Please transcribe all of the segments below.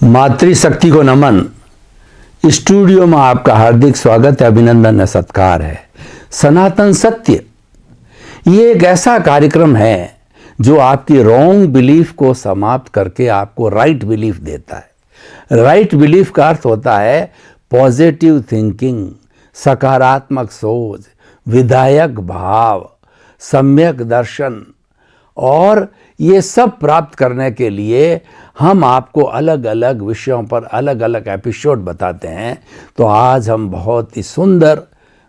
मातृशक्ति को नमन। स्टूडियो में आपका हार्दिक स्वागत है, अभिनंदन है, सत्कार है। सनातन सत्य ये एक ऐसा कार्यक्रम है जो आपकी रॉन्ग बिलीफ को समाप्त करके आपको राइट बिलीफ देता है। राइट बिलीफ का अर्थ होता है पॉजिटिव थिंकिंग, सकारात्मक सोच, विधायक भाव, सम्यक दर्शन। और ये सब प्राप्त करने के लिए हम आपको अलग अलग विषयों पर अलग अलग एपिसोड बताते हैं। तो आज हम बहुत ही सुंदर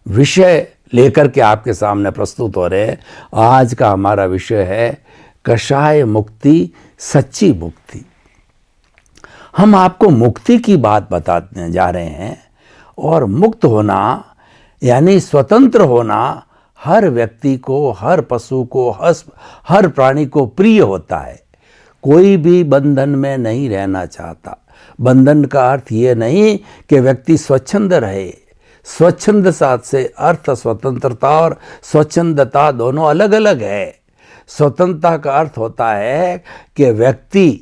विषय लेकर के आपके सामने प्रस्तुत हो रहे हैं। आज का हमारा विषय है कषाय मुक्ति, सच्ची मुक्ति। हम आपको मुक्ति की बात बताने जा रहे हैं। और मुक्त होना यानी स्वतंत्र होना हर व्यक्ति को, हर पशु को, हर प्राणी को प्रिय होता है। कोई भी बंधन में नहीं रहना चाहता। बंधन का अर्थ ये नहीं कि व्यक्ति स्वच्छंद रहे। स्वच्छंद साथ से अर्थ स्वतंत्रता और स्वच्छंदता दोनों अलग अलग है। स्वतंत्रता का अर्थ होता है कि व्यक्ति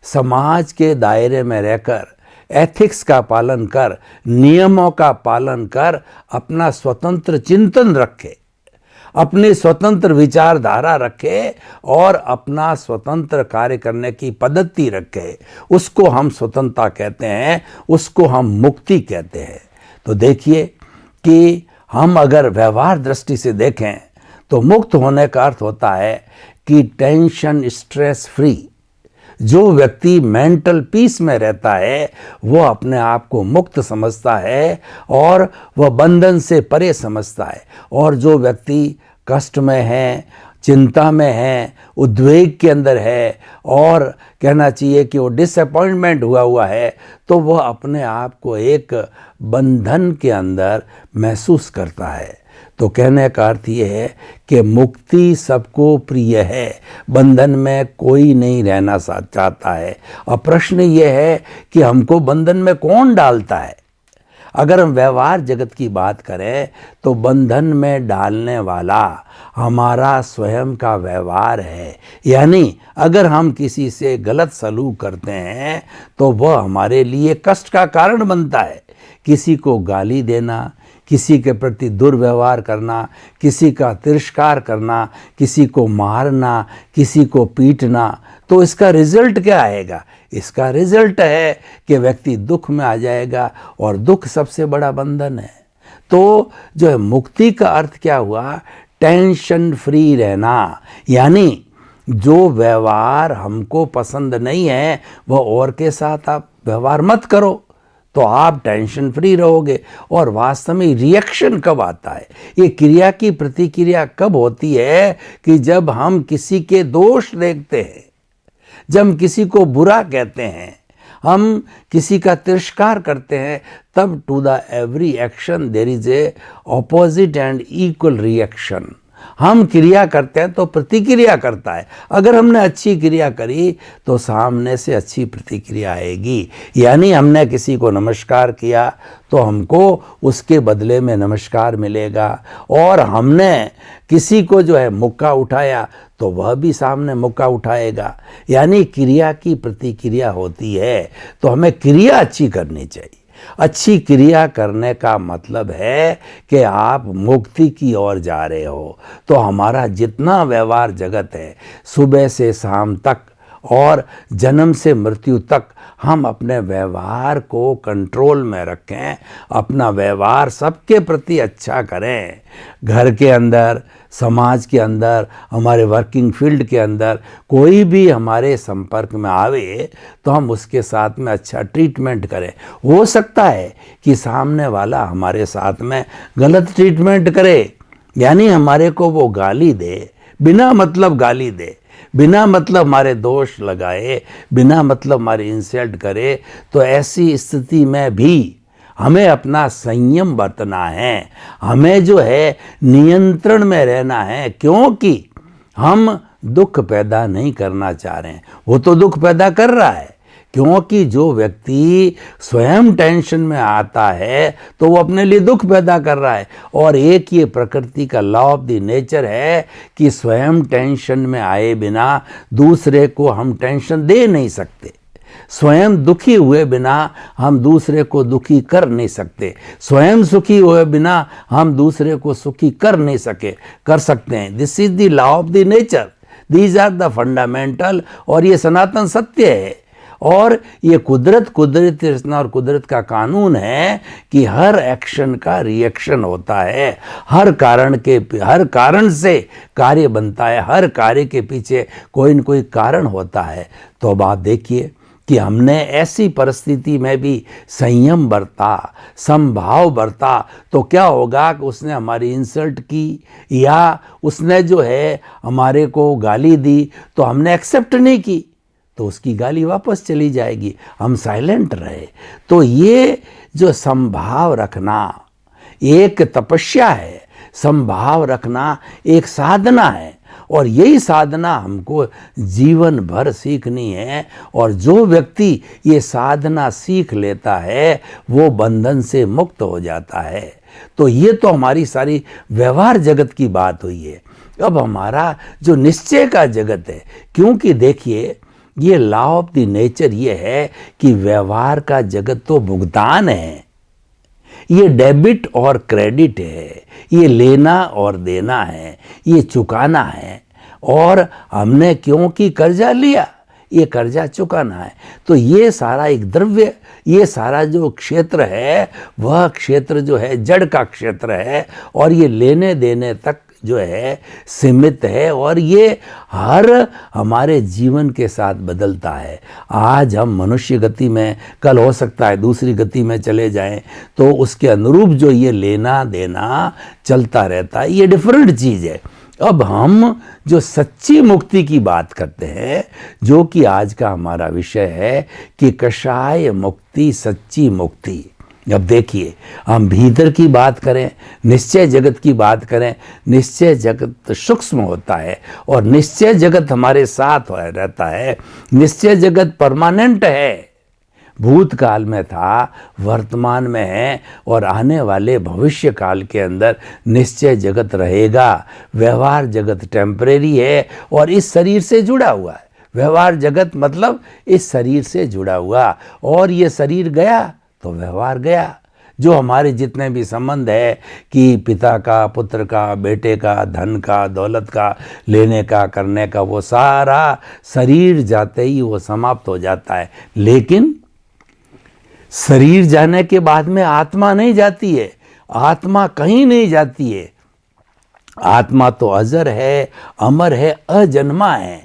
समाज के दायरे में रहकर एथिक्स का पालन कर, नियमों का पालन कर अपना स्वतंत्र चिंतन रखे, अपनी स्वतंत्र विचारधारा रखे और अपना स्वतंत्र कार्य करने की पद्धति रखे। उसको हम स्वतंत्रता कहते हैं, उसको हम मुक्ति कहते हैं। तो देखिए कि हम अगर व्यवहार दृष्टि से देखें तो मुक्त होने का अर्थ होता है कि टेंशन स्ट्रेस फ्री। जो व्यक्ति मेंटल पीस में रहता है वो अपने आप को मुक्त समझता है और वह बंधन से परे समझता है। और जो व्यक्ति कष्ट में है, चिंता में है, उद्वेग के अंदर है और कहना चाहिए कि वो डिसअपॉइंटमेंट हुआ है, तो वह अपने आप को एक बंधन के अंदर महसूस करता है। तो कहने का अर्थ ये है कि मुक्ति सबको प्रिय है। बंधन में कोई नहीं रहना चाहता है। अब प्रश्न ये है कि हमको बंधन में कौन डालता है। अगर हम व्यवहार जगत की बात करें तो बंधन में डालने वाला हमारा स्वयं का व्यवहार है। यानी अगर हम किसी से गलत सलूक करते हैं तो वह हमारे लिए कष्ट का कारण बनता है। किसी को गाली देना, किसी के प्रति दुर्व्यवहार करना, किसी का तिरस्कार करना, किसी को मारना, किसी को पीटना, तो इसका रिजल्ट क्या आएगा? इसका रिजल्ट है कि व्यक्ति दुख में आ जाएगा और दुख सबसे बड़ा बंधन है। तो जो है मुक्ति का अर्थ क्या हुआ? टेंशन फ्री रहना। यानी जो व्यवहार हमको पसंद नहीं है वह और के साथ आप व्यवहार मत करो, तो आप टेंशन फ्री रहोगे। और वास्तव में रिएक्शन कब आता है? ये क्रिया की प्रतिक्रिया कब होती है? कि जब हम किसी के दोष देखते हैं, जब हम किसी को बुरा कहते हैं, हम किसी का तिरस्कार करते हैं, तब to the every action there is a opposite and equal reaction. हम क्रिया करते हैं तो प्रतिक्रिया करता है। अगर हमने अच्छी क्रिया करी तो सामने से अच्छी प्रतिक्रिया आएगी। यानी हमने किसी को नमस्कार किया तो हमको उसके बदले में नमस्कार मिलेगा। और हमने किसी को जो है मुक्का उठाया तो वह भी सामने मुक्का उठाएगा। यानी क्रिया की प्रतिक्रिया होती है। तो हमें क्रिया अच्छी करनी चाहिए। अच्छी क्रिया करने का मतलब है कि आप मुक्ति की ओर जा रहे हो। तो हमारा जितना व्यवहार जगत है, सुबह से शाम तक और जन्म से मृत्यु तक, हम अपने व्यवहार को कंट्रोल में रखें, अपना व्यवहार सबके प्रति अच्छा करें। घर के अंदर, समाज के अंदर, हमारे वर्किंग फील्ड के अंदर कोई भी हमारे संपर्क में आवे तो हम उसके साथ में अच्छा ट्रीटमेंट करें। हो सकता है कि सामने वाला हमारे साथ में गलत ट्रीटमेंट करे, यानी हमारे को वो गाली दे, बिना मतलब गाली दे, बिना मतलब हमारे दोष लगाए, बिना मतलब हमारी इंसल्ट करे। तो ऐसी स्थिति में भी हमें अपना संयम बरतना है। हमें जो है नियंत्रण में रहना है, क्योंकि हम दुख पैदा नहीं करना चाह रहे हैं। वो तो दुख पैदा कर रहा है। क्योंकि जो व्यक्ति स्वयं टेंशन में आता है तो वो अपने लिए दुख पैदा कर रहा है। और एक ये प्रकृति का लॉ ऑफ द नेचर है कि स्वयं टेंशन में आए बिना दूसरे को हम टेंशन दे नहीं सकते। स्वयं दुखी हुए बिना हम दूसरे को दुखी कर नहीं सकते, स्वयं सुखी हुए बिना हम दूसरे को सुखी कर सकते हैं। This is the law of the nature, these are the fundamental, और ये सनातन सत्य है। और ये कुदरती रचना और कुदरत का कानून है कि हर एक्शन का रिएक्शन होता है, हर कारण से कार्य बनता है, हर कार्य के पीछे कोई न कोई कारण होता है। तो अब आप देखिए कि हमने ऐसी परिस्थिति में भी संयम बरता, समभाव बरता, तो क्या होगा कि उसने हमारी इंसल्ट की या उसने जो है हमारे को गाली दी तो हमने एक्सेप्ट नहीं की, तो उसकी गाली वापस चली जाएगी, हम साइलेंट रहे। तो ये जो समभाव रखना एक तपस्या है, समभाव रखना एक साधना है, और यही साधना हमको जीवन भर सीखनी है। और जो व्यक्ति ये साधना सीख लेता है वो बंधन से मुक्त हो जाता है। तो ये तो हमारी सारी व्यवहार जगत की बात हुई है। अब हमारा जो निश्चय का जगत है, क्योंकि देखिए ये लॉ ऑफ द नेचर ये है कि व्यवहार का जगत तो भुगतान है, ये डेबिट और क्रेडिट है, ये लेना और देना है, ये चुकाना है। और हमने क्योंकि कर्जा लिया, ये कर्जा चुकाना है। तो ये सारा एक द्रव्य, ये सारा जो क्षेत्र है वह क्षेत्र जो है जड़ का क्षेत्र है, और ये लेने देने तक जो है सीमित है, और ये हर हमारे जीवन के साथ बदलता है। आज हम मनुष्य गति में, कल हो सकता है दूसरी गति में चले जाएं, तो उसके अनुरूप जो ये लेना देना चलता रहता है, ये डिफरेंट चीज़ है। अब हम जो सच्ची मुक्ति की बात करते हैं, जो कि आज का हमारा विषय है कि कषाय मुक्ति, सच्ची मुक्ति। अब देखिए हम भीतर की बात करें, निश्चय जगत की बात करें, निश्चय जगत सूक्ष्म होता है और निश्चय जगत हमारे साथ रहता है। निश्चय जगत परमानेंट है, भूतकाल में था, वर्तमान में है, और आने वाले भविष्य काल के अंदर निश्चय जगत रहेगा। व्यवहार जगत टेम्परेरी है और इस शरीर से जुड़ा हुआ है। व्यवहार जगत मतलब इस शरीर से जुड़ा हुआ, और ये शरीर गया तो व्यवहार गया। जो हमारे जितने भी संबंध है कि पिता का, पुत्र का, बेटे का, धन का, दौलत का, लेने का, करने का, वो सारा शरीर जाते ही वो समाप्त हो जाता है। लेकिन शरीर जाने के बाद में आत्मा नहीं जाती है, आत्मा कहीं नहीं जाती है। आत्मा तो अजर है, अमर है, अजन्मा है,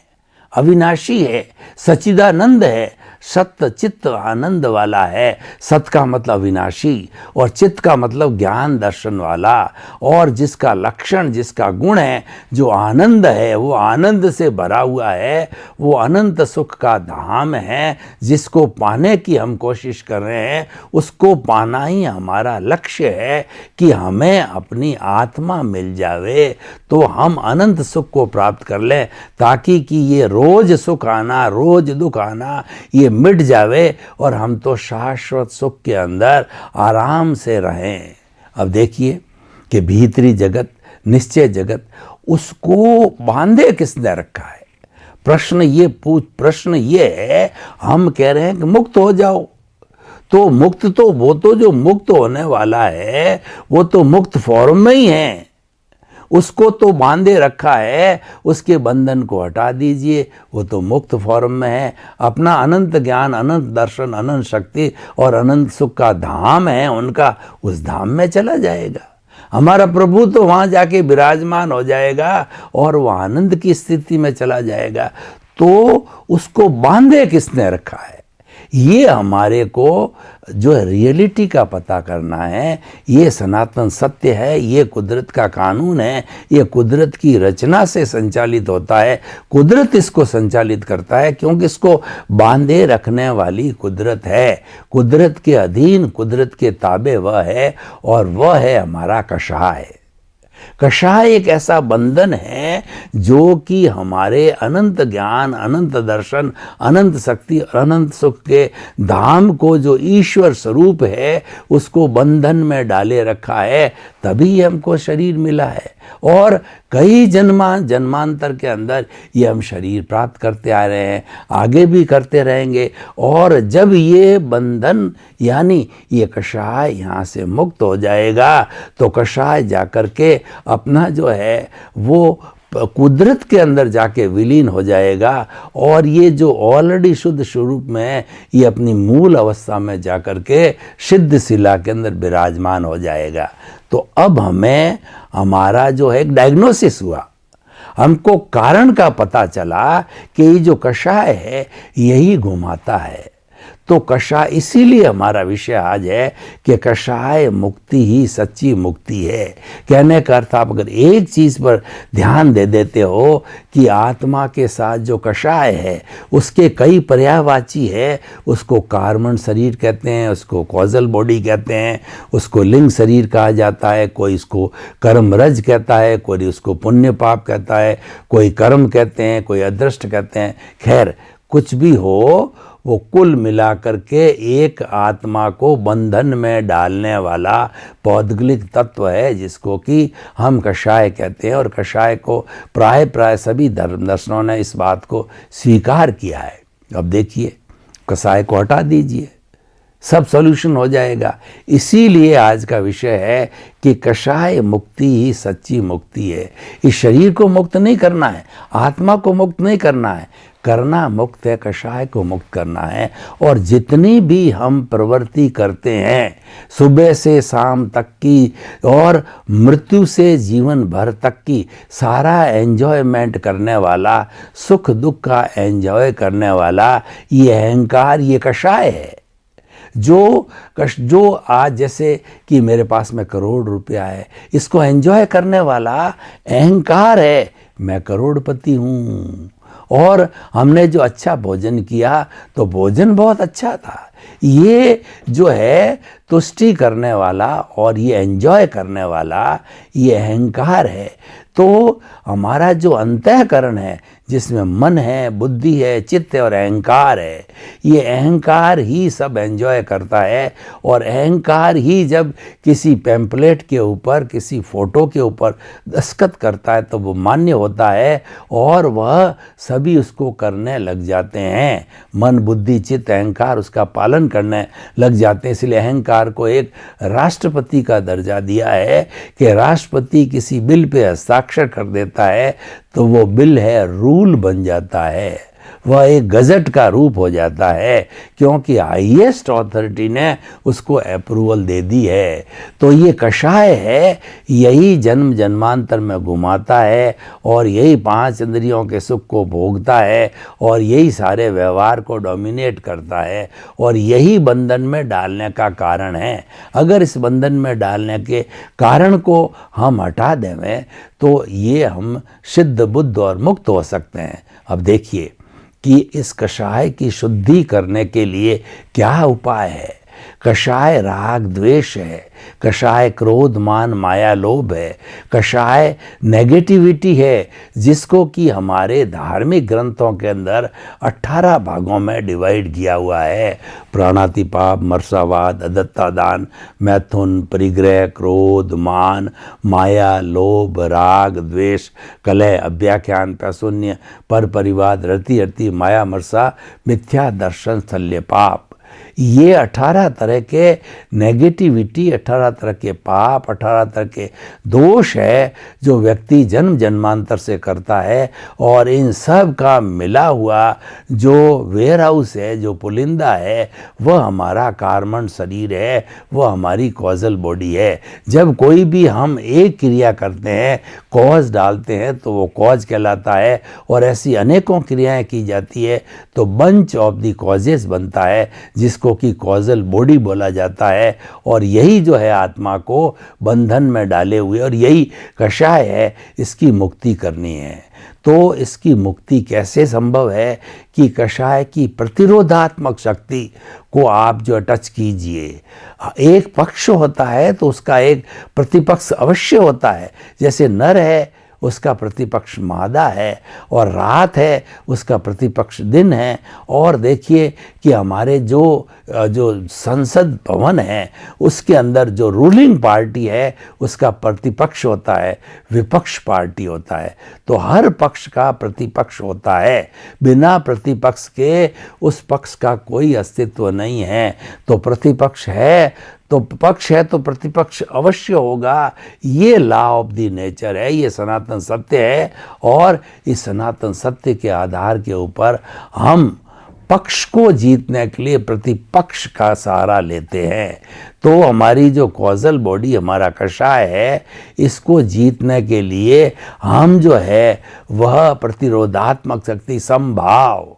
अविनाशी है, सच्चिदानंद है, सत्य चित्त आनंद वाला है। सत का मतलब विनाशी और चित्त का मतलब ज्ञान दर्शन वाला, और जिसका लक्षण, जिसका गुण है, जो आनंद है, वो आनंद से भरा हुआ है, वो अनंत सुख का धाम है। जिसको पाने की हम कोशिश कर रहे हैं, उसको पाना ही हमारा लक्ष्य है कि हमें अपनी आत्मा मिल जावे तो हम अनंत सुख को प्राप्त कर लें, ताकि कि ये रोज सुख आना, रोज दुख आना, ये मिट जावे और हम तो शाश्वत सुख के अंदर आराम से रहें। अब देखिए कि भीतरी जगत, निश्चय जगत, उसको बांधे किसने रखा है? प्रश्न ये है, हम कह रहे हैं कि मुक्त हो जाओ, तो मुक्त तो वो तो जो मुक्त होने वाला है वो तो मुक्त फॉर्म में ही है, उसको तो बांधे रखा है, उसके बंधन को हटा दीजिए, वो तो मुक्त फॉर्म में है। अपना अनंत ज्ञान, अनंत दर्शन, अनंत शक्ति और अनंत सुख का धाम है उनका, उस धाम में चला जाएगा। हमारा प्रभु तो वहाँ जाके विराजमान हो जाएगा और वो आनंद की स्थिति में चला जाएगा। तो उसको बांधे किसने रखा है? ये हमारे को जो रियलिटी का पता करना है। ये सनातन सत्य है, ये कुदरत का कानून है, ये कुदरत की रचना से संचालित होता है। कुदरत इसको संचालित करता है क्योंकि इसको बांधे रखने वाली कुदरत है। कुदरत के अधीन, कुदरत के ताबे वह है, और वह है हमारा कषाय। कषाय एक ऐसा बंधन है जो कि हमारे अनंत ज्ञान, अनंत दर्शन, अनंत शक्ति और अनंत सुख के धाम को, जो ईश्वर स्वरूप है, उसको बंधन में डाले रखा है, तभी ये हमको शरीर मिला है और कई जन्मांतर के अंदर ये हम शरीर प्राप्त करते आ रहे हैं, आगे भी करते रहेंगे। और जब ये बंधन यानी ये कषाय यहाँ से मुक्त हो जाएगा तो कषाय जाकर के अपना जो है वो कुदरत के अंदर जाके विलीन हो जाएगा और ये जो ऑलरेडी शुद्ध स्वरूप में है ये अपनी मूल अवस्था में जाकर के सिद्ध शिला के अंदर विराजमान हो जाएगा। तो अब हमें हमारा जो है एक डायग्नोसिस हुआ, हमको कारण का पता चला कि ये जो कषाय है यही घुमाता है। तो कषाय, इसीलिए हमारा विषय आज है कि कषाय मुक्ति ही सच्ची मुक्ति है। कहने का अर्थ, आप अगर एक चीज़ पर ध्यान दे देते हो कि आत्मा के साथ जो कषाय है उसके कई पर्यायवाची है, उसको कार्बन शरीर कहते हैं, उसको कॉजल बॉडी कहते हैं, उसको लिंग शरीर कहा जाता है, कोई इसको कर्मरज कहता है, कोई उसको पुण्य पाप कहता है, कोई कर्म कहते हैं, कोई अदृष्ट कहते हैं। खैर कुछ भी हो, वो कुल मिलाकर के एक आत्मा को बंधन में डालने वाला पौद्गलिक तत्व है जिसको कि हम कषाय कहते हैं। और कषाय को प्राय सभी धर्म दर्शनों ने इस बात को स्वीकार किया है। अब देखिए, कषाय को हटा दीजिए, सब सॉल्यूशन हो जाएगा। इसीलिए आज का विषय है कि कषाय मुक्ति ही सच्ची मुक्ति है। इस शरीर को मुक्त नहीं करना है, आत्मा को मुक्त नहीं करना है, करना मुक्त है, कषाय को मुक्त करना है। और जितनी भी हम प्रवृत्ति करते हैं सुबह से शाम तक की और मृत्यु से जीवन भर तक की, सारा एंजॉयमेंट करने वाला, सुख दुख का एंजॉय करने वाला ये अहंकार, ये कषाय है। जो आज जैसे कि मेरे पास में करोड़ रुपया है, इसको एंजॉय करने वाला अहंकार है, मैं करोड़पति हूँ। और हमने जो अच्छा भोजन किया तो भोजन बहुत अच्छा था, ये जो है तुष्टि करने वाला और ये एंजॉय करने वाला ये अहंकार है। तो हमारा जो अंतःकरण है जिसमें मन है, बुद्धि है, चित्त है और अहंकार है, ये अहंकार ही सब एंजॉय करता है। और अहंकार ही जब किसी पैम्पलेट के ऊपर, किसी फोटो के ऊपर दस्तखत करता है तो वो मान्य होता है और वह सभी उसको करने लग जाते हैं। मन, बुद्धि, चित्त, अहंकार उसका पालन करने लग जाते हैं। इसलिए अहंकार को एक राष्ट्रपति का दर्जा दिया है कि राष्ट्रपति किसी बिल पे हस्ताक्षर कर देता है तो वो बिल है रूल बन जाता है, वह एक गजट का रूप हो जाता है, क्योंकि हाईएस्ट अथॉरिटी ने उसको अप्रूवल दे दी है। तो ये कषाय है, यही जन्म जन्मांतर में घुमाता है और यही पांच इंद्रियों के सुख को भोगता है और यही सारे व्यवहार को डोमिनेट करता है और यही बंधन में डालने का कारण है। अगर इस बंधन में डालने के कारण को हम हटा दें तो ये हम सिद्ध, बुद्ध और मुक्त हो सकते हैं। अब देखिए कि इस कषाय की शुद्धि करने के लिए क्या उपाय है। कषाय राग द्वेष है, कषाय क्रोध मान माया लोभ है, कषाय नेगेटिविटी है जिसको कि हमारे धार्मिक ग्रंथों के अंदर 18 भागों में डिवाइड किया हुआ है। प्राणातिपात, मर्सावाद, अदत्तादान, मैथुन, परिग्रह, क्रोध, मान, माया, लोभ, राग, द्वेष, कलह, अव्याख्यान, पैशून्य, पर परिवाद, रति रति, माया, मर्सा, मिथ्या दर्शन, शल्य, पाप। ये 18 तरह के नेगेटिविटी, 18 तरह के पाप, 18 तरह के दोष है जो व्यक्ति जन्म जन्मांतर से करता है। और इन सब का मिला हुआ जो वेयर हाउस है, जो पुलिंदा है, वह हमारा कार्बन शरीर है, वह हमारी कॉजल बॉडी है। जब कोई भी हम एक क्रिया करते हैं, कॉज डालते हैं तो वो कॉज कहलाता है और ऐसी अनेकों क्रियाएं की जाती है तो बंच ऑफ द कॉजेस बनता है जिसको कि कॉजल बॉडी बोला जाता है। और यही जो है आत्मा को बंधन में डाले हुए और यही कषाय है, इसकी मुक्ति करनी है। तो इसकी मुक्ति कैसे संभव है कि कषाय की प्रतिरोधात्मक शक्ति को आप जो टच कीजिए। एक पक्ष होता है तो उसका एक प्रतिपक्ष अवश्य होता है। जैसे नर है उसका प्रतिपक्ष मादा है और रात है उसका प्रतिपक्ष दिन है। और देखिए कि हमारे जो संसद भवन है उसके अंदर जो रूलिंग पार्टी है उसका प्रतिपक्ष होता है, विपक्ष पार्टी होता है। तो हर पक्ष का प्रतिपक्ष होता है, बिना प्रतिपक्ष के उस पक्ष का कोई अस्तित्व नहीं है। तो प्रतिपक्ष है तो पक्ष है तो प्रतिपक्ष अवश्य होगा। ये लॉ ऑफ द नेचर है, ये सनातन सत्य है। और इस सनातन सत्य के आधार के ऊपर हम पक्ष को जीतने के लिए प्रतिपक्ष का सहारा लेते हैं। तो हमारी जो कॉजल बॉडी, हमारा कषाय है, इसको जीतने के लिए हम जो है वह प्रतिरोधात्मक शक्ति, समभाव,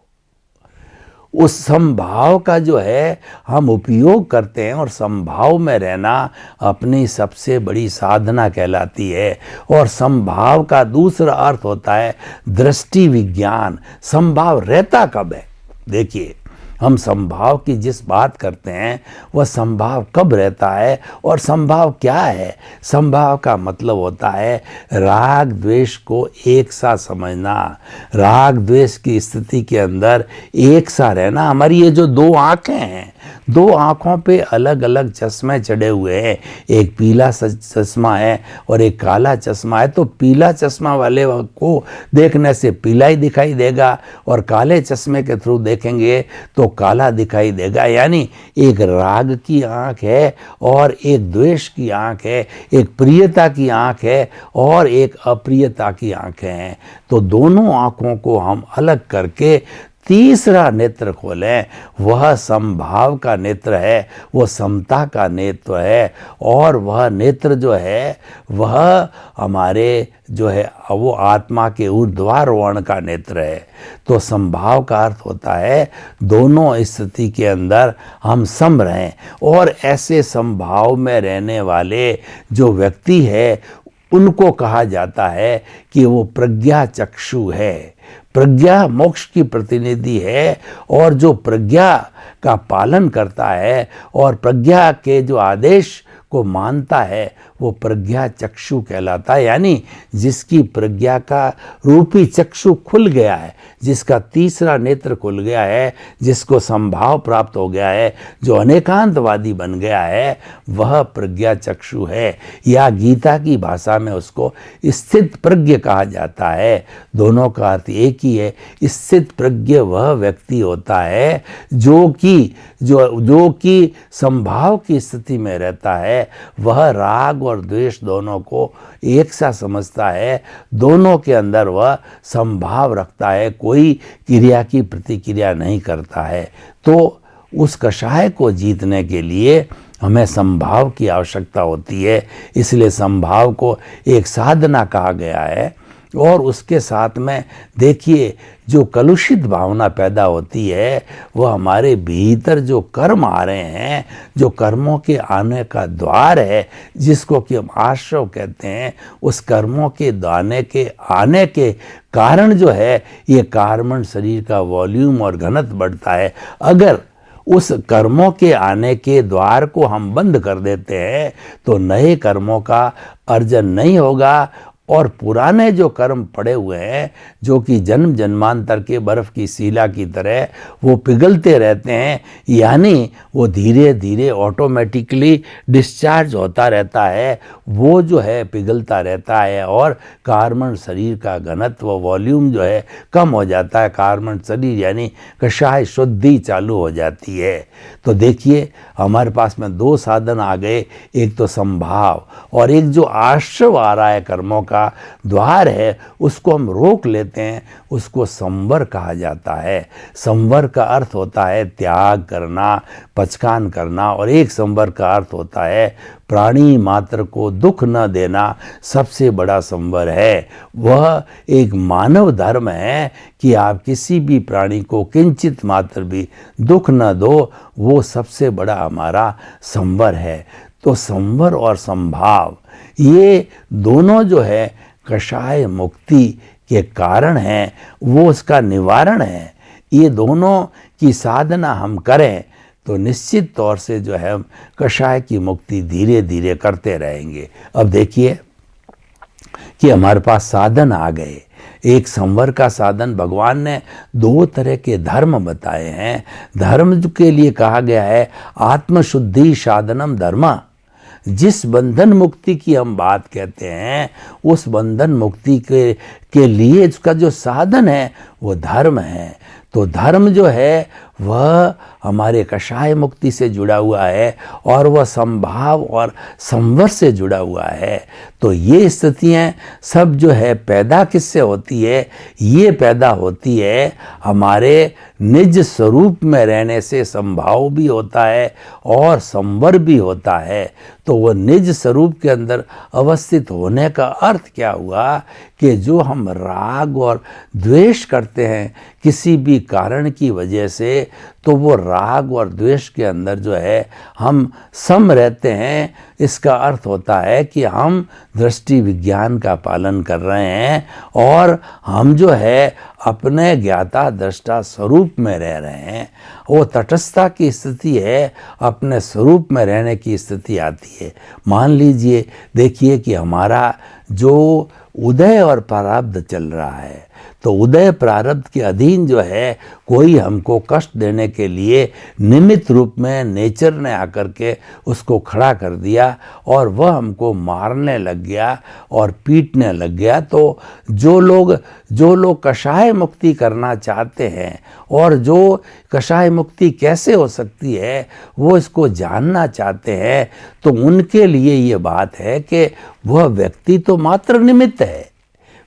उस समभाव का जो है हम उपयोग करते हैं। और समभाव में रहना अपनी सबसे बड़ी साधना कहलाती है। और समभाव का दूसरा अर्थ होता है दृष्टि विज्ञान। समभाव रहता कब है? देखिए, हम समभाव की जिस बात करते हैं वह समभाव कब रहता है और समभाव क्या है? समभाव का मतलब होता है राग द्वेष को एक सा समझना, राग द्वेष की स्थिति के अंदर एक सा रहना। हमारी ये जो दो आंखें हैं, दो आंखों पे अलग अलग चश्मे चढ़े हुए हैं। एक पीला चश्मा है और एक काला चश्मा है। तो पीला चश्मा वाले को देखने से पीला ही दिखाई देगा और काले चश्मे के थ्रू देखेंगे तो काला दिखाई देगा। यानी एक राग की आंख है और एक द्वेष की आंख है, एक प्रियता की आंख है और एक अप्रियता की आंखें हैं। तो दोनों आंखों को हम अलग करके तीसरा नेत्र खोलें, वह समभाव का नेत्र है, वो समता का नेत्र है। और वह नेत्र जो है वह हमारे जो है वो आत्मा के ऊर्ध्वारोहण का नेत्र है। तो समभाव का अर्थ होता है दोनों स्थिति के अंदर हम सम रहें। और ऐसे समभाव में रहने वाले जो व्यक्ति है उनको कहा जाता है कि वो प्रज्ञा चक्षु है। प्रज्ञा मोक्ष की प्रतिनिधि है और जो प्रज्ञा का पालन करता है और प्रज्ञा के जो आदेश को मानता है वो प्रज्ञा चक्षु कहलाता है। यानी जिसकी प्रज्ञा का रूपी चक्षु खुल गया है, जिसका तीसरा नेत्र खुल गया है, जिसको समभाव प्राप्त हो गया है, जो अनेकांतवादी बन गया है, वह प्रज्ञा चक्षु है। या गीता की भाषा में उसको स्थित प्रज्ञ कहा जाता है। दोनों का अर्थ एक ही है। स्थित प्रज्ञ वह व्यक्ति होता है जो कि समभाव की स्थिति में रहता है। वह राग और द्वेष दोनों को एक सा समझता है, दोनों के अंदर वह समभाव रखता है, कोई क्रिया की प्रतिक्रिया नहीं करता है। तो उस कषाय को जीतने के लिए हमें समभाव की आवश्यकता होती है। इसलिए समभाव को एक साधना कहा गया है। और उसके साथ में देखिए, जो कलुषित भावना पैदा होती है वह हमारे भीतर जो कर्म आ रहे हैं, जो कर्मों के आने का द्वार है, जिसको कि हम आश्रव कहते हैं, उस कर्मों के आने के कारण जो है ये कार्बन शरीर का वॉल्यूम और घनत्व बढ़ता है। अगर उस कर्मों के आने के द्वार को हम बंद कर देते हैं तो नए कर्मों का अर्जन नहीं होगा और पुराने जो कर्म पड़े हुए हैं, जो कि जन्म जन्मांतर के बर्फ की सीला की तरह वो पिघलते रहते हैं, यानी वो धीरे धीरे ऑटोमेटिकली डिस्चार्ज होता रहता है, वो जो है पिघलता रहता है और कार्बन शरीर का घनत्व वॉल्यूम जो है कम हो जाता है। कार्बन शरीर यानी कषाय शुद्धि चालू हो जाती है। तो देखिए, हमारे पास में दो साधन आ गए, एक तो संभाव और एक जो आश्रव आ रहा है कर्मों का द्वार है, उसको हम रोक लेते हैं, उसको संवर कहा जाता है। संवर का अर्थ होता है त्याग करना, पचकान करना, और एक संवर का अर्थ होता है प्राणी मात्र को दुख न देना सबसे बड़ा संवर है। वह एक मानव धर्म है कि आप किसी भी प्राणी को किंचित मात्र भी दुख न दो, वो सबसे बड़ा हमारा संवर है। तो संवर और संभाव ये दोनों जो है कषाय मुक्ति के कारण हैं, वो उसका निवारण है। ये दोनों की साधना हम करें तो निश्चित तौर से जो है हम कषाय की मुक्ति धीरे धीरे करते रहेंगे। अब देखिए कि हमारे पास साधन आ गए, एक संवर का साधन भगवान ने दो तरह के धर्म बताए हैं। धर्म के लिए कहा गया है आत्मशुद्धि साधनम धर्म। जिस बंधन मुक्ति की हम बात कहते हैं, उस बंधन मुक्ति के लिए इसका जो साधन है वो धर्म है। तो धर्म जो है वह हमारे कषाय मुक्ति से जुड़ा हुआ है और वह संभाव और संवर से जुड़ा हुआ है। तो ये स्थितियाँ सब जो है पैदा किससे होती है? ये पैदा होती है हमारे निज स्वरूप में रहने से। संभाव भी होता है और संवर भी होता है। तो वह निज स्वरूप के अंदर अवस्थित होने का अर्थ क्या हुआ कि जो हम राग और द्वेष करते हैं किसी भी कारण की वजह से, तो वो राग और द्वेष के अंदर जो है हम सम रहते हैं। इसका अर्थ होता है कि हम दृष्टि विज्ञान का पालन कर रहे हैं और हम जो है अपने ज्ञाता दृष्टा स्वरूप में रह रहे हैं। वो तटस्थता की स्थिति है, अपने स्वरूप में रहने की स्थिति आती है। मान लीजिए, देखिए कि हमारा जो उदय और प्रारब्ध चल रहा है, तो उदय प्रारब्ध के अधीन जो है कोई हमको कष्ट देने के लिए निमित्त रूप में नेचर ने आकर के उसको खड़ा कर दिया और वह हमको मारने लग गया और पीटने लग गया। तो जो लोग कषाय मुक्ति करना चाहते हैं और जो कषाय मुक्ति कैसे हो सकती है वो इसको जानना चाहते हैं, तो उनके लिए ये बात है कि वह व्यक्ति तो मात्र निमित्त है,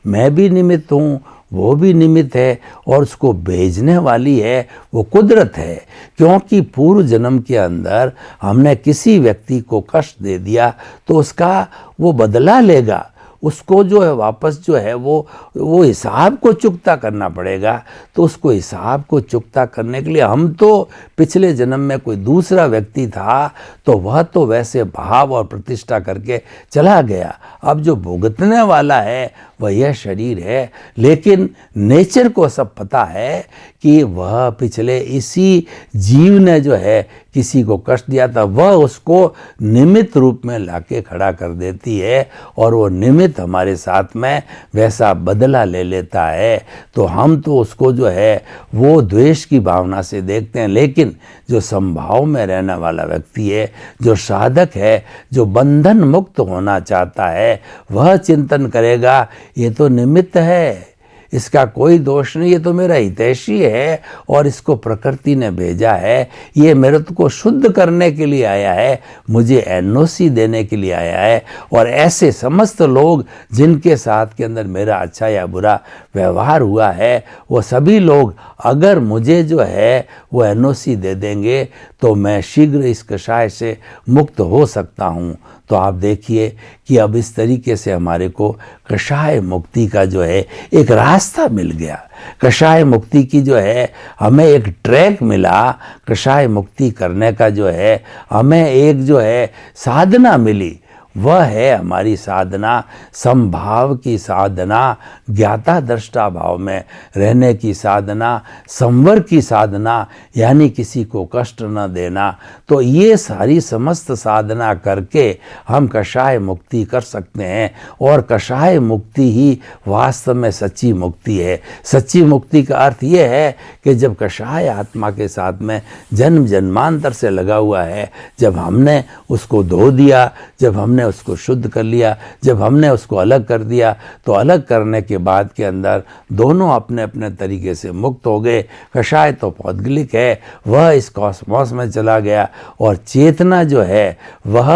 मैं भी निमित्त हूँ, वो भी निमित्त है, और उसको भेजने वाली है वो कुदरत है। क्योंकि पूर्व जन्म के अंदर हमने किसी व्यक्ति को कष्ट दे दिया तो उसका वो बदला लेगा, उसको जो है वापस जो है वो हिसाब को चुकता करना पड़ेगा। तो उसको हिसाब को चुकता करने के लिए हम तो पिछले जन्म में कोई दूसरा व्यक्ति था तो वह तो वैसे भाव और प्रतिष्ठा करके चला गया। अब जो भुगतने वाला है वह यह शरीर है, लेकिन नेचर को सब पता है कि वह पिछले इसी जीव ने जो है किसी को कष्ट दिया था, वह उसको निमित्त रूप में लाके खड़ा कर देती है और वो निमित्त हमारे साथ में वैसा बदला ले लेता है। तो हम तो उसको जो है वो द्वेष की भावना से देखते हैं, लेकिन जो संभाव में रहने वाला व्यक्ति है, जो साधक है, जो बंधन मुक्त होना चाहता है, वह चिंतन करेगा ये तो निमित्त है, इसका कोई दोष नहीं, ये तो मेरा हितैषी है और इसको प्रकृति ने भेजा है, ये मेरे को शुद्ध करने के लिए आया है, मुझे एनओसी देने के लिए आया है। और ऐसे समस्त लोग जिनके साथ के अंदर मेरा अच्छा या बुरा व्यवहार हुआ है, वो सभी लोग अगर मुझे जो है वो एनओसी दे देंगे तो मैं शीघ्र इस कषाय से मुक्त हो सकता हूँ। तो आप देखिए कि अब इस तरीके से हमारे को कषाय मुक्ति का जो है एक रास्ता मिल गया, कषाय मुक्ति की जो है हमें एक ट्रैक मिला, कषाय मुक्ति करने का जो है हमें एक जो है साधना मिली। वह है हमारी साधना, संभाव की साधना, ज्ञाता दृष्टा भाव में रहने की साधना, संवर की साधना, यानी किसी को कष्ट न देना। तो ये सारी समस्त साधना करके हम कषाय मुक्ति कर सकते हैं और कषाय मुक्ति ही वास्तव में सच्ची मुक्ति है। सच्ची मुक्ति का अर्थ ये है कि जब कषाय आत्मा के साथ में जन्म जन्मांतर से लगा हुआ है, जब हमने उसको धो दिया, जब हमने उसको शुद्ध कर लिया, जब हमने उसको अलग कर दिया, तो अलग करने के बाद के अंदर दोनों अपने अपने तरीके से मुक्त हो गए। कषाय तो पौद्गलिक है, वह इस कॉस्मोस में चला गया और चेतना जो है वह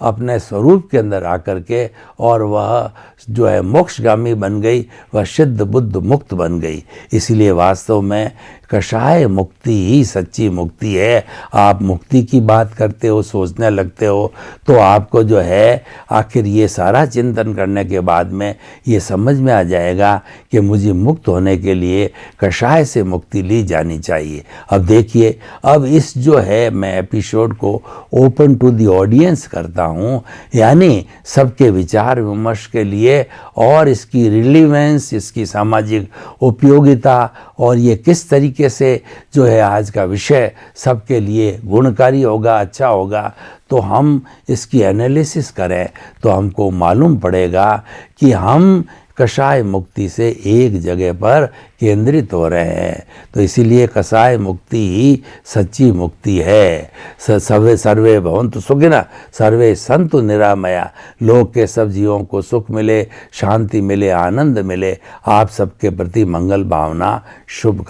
अपने स्वरूप के अंदर आकर के और वह जो है मोक्षगामी बन गई, वह सिद्ध बुद्ध मुक्त बन गई। इसलिए वास्तव में कषाय मुक्ति ही सच्ची मुक्ति है। आप मुक्ति की बात करते हो, सोचने लगते हो, तो आपको जो है आखिर ये सारा चिंतन करने के बाद में ये समझ में आ जाएगा कि मुझे मुक्त होने के लिए कषाय से मुक्ति ली जानी चाहिए। अब देखिए, अब इस जो है मैं एपिसोड को ओपन टू द ऑडियंस करता हूँ, यानी सबके विचार विमर्श के लिए, और इसकी रिलीवेंस, इसकी सामाजिक उपयोगिता और ये किस तरीके से जो है आज का विषय सबके लिए गुणकारी होगा, अच्छा होगा, तो हम इसकी एनालिसिस करें तो हमको मालूम पड़ेगा कि हम कषाय मुक्ति से एक जगह पर केंद्रित हो रहे हैं। तो इसीलिए कषाय मुक्ति ही सच्ची मुक्ति है। सर्वे भवन्तु सुखिनः, सर्वे सन्तु निरामया। लोक के सब जीवों को सुख मिले, शांति मिले, आनंद मिले। आप सबके प्रति मंगल भावना, शुभ